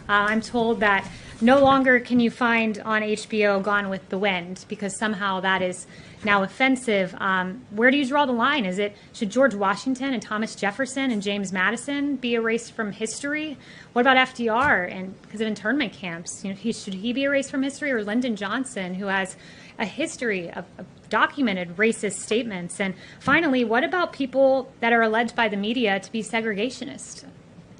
I'm told that no longer can you find on HBO Gone with the Wind because somehow that is now offensive. Where do you draw the line? Should George Washington and Thomas Jefferson and James Madison be erased from history? What about FDR and because of internment camps? Should he be erased from history, or Lyndon Johnson, who has a history of documented racist statements? And finally, what about people that are alleged by the media to be segregationist?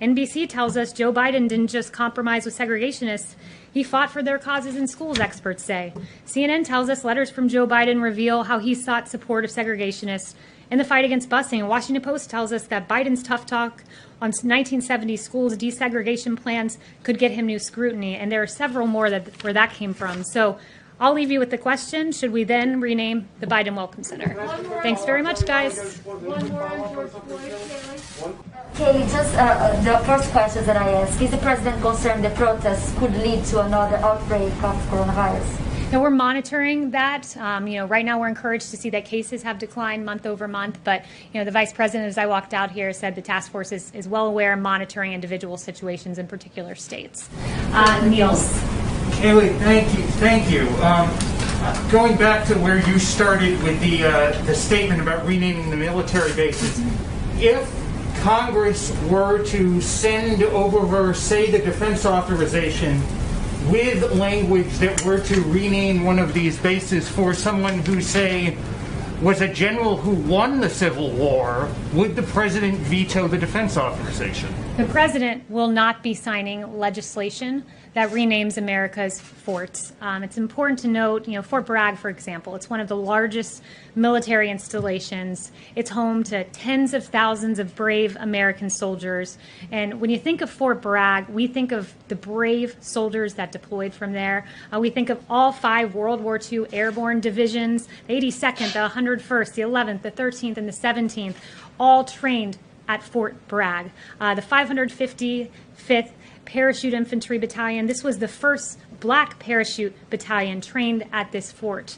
NBC tells us Joe Biden didn't just compromise with segregationists, he fought for their causes in schools, experts say. CNN tells us letters from Joe Biden reveal how he sought support of segregationists in the fight against busing. And Washington Post tells us that Biden's tough talk on 1970s schools desegregation plans could get him new scrutiny. And there are several more where that came from. So I'll leave you with the question, should we then rename the Biden Welcome Center? Thanks very much, guys. One more on George Floyd, Kaylee, just the first question that I asked, is the president concerned the protests could lead to another outbreak of coronavirus? Now, we're monitoring that. Right now we're encouraged to see that cases have declined month over month. But, the vice president, as I walked out here, said the task force is well aware and monitoring individual situations in particular states. Niels. Kaylee, thank you. Going back to where you started with the statement about renaming the military bases, if Congress were to send over, say, the defense authorization with language that were to rename one of these bases for someone who, say, was a general who won the Civil War, would the president veto the defense authorization? The president will not be signing legislation that renames America's forts. It's important to note, Fort Bragg, for example, it's one of the largest military installations. It's home to tens of thousands of brave American soldiers. And when you think of Fort Bragg, we think of the brave soldiers that deployed from there. We think of all 5 World War II airborne divisions, the 82nd, the 101st, the 11th, the 13th, and the 17th, all trained at Fort Bragg. The 555th Parachute Infantry Battalion, this was the first black parachute battalion trained at this fort.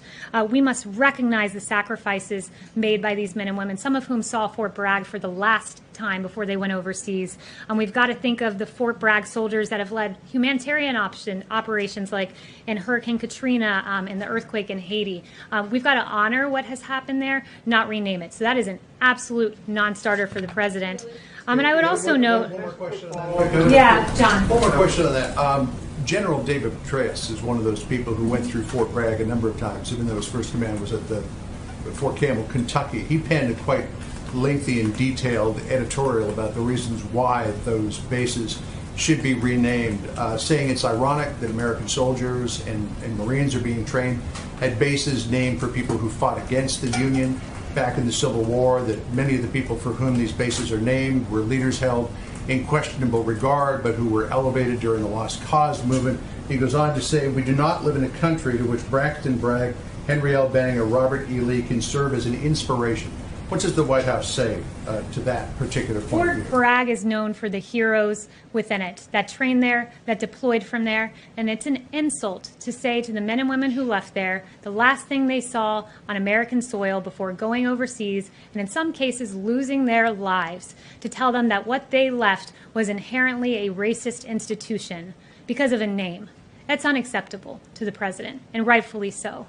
We must recognize the sacrifices made by these men and women, some of whom saw Fort Bragg for the last time before they went overseas. We've got to think of the Fort Bragg soldiers that have led humanitarian operations like in Hurricane Katrina and the earthquake in Haiti. We've got to honor what has happened there, not rename it. So that is an absolute non-starter for the president. And I would also note... One more question on that. Yeah, John. One more question on that. General David Petraeus is one of those people who went through Fort Bragg a number of times, even though his first command was at Fort Campbell, Kentucky. He penned a quite lengthy and detailed editorial about the reasons why those bases should be renamed, saying it's ironic that American soldiers and Marines are being trained at bases named for people who fought against the Union back in the Civil War, that many of the people for whom these bases are named were leaders held in questionable regard, but who were elevated during the Lost Cause movement. He goes on to say, we do not live in a country to which Braxton Bragg, Henry L. Banning, or Robert E. Lee can serve as an inspiration. What does the White House say to that particular point of view? Fort Bragg is known for the heroes within it that trained there, that deployed from there, and it's an insult to say to the men and women who left there the last thing they saw on American soil before going overseas, and in some cases losing their lives, to tell them that what they left was inherently a racist institution because of a name. That's unacceptable to the president, and rightfully so.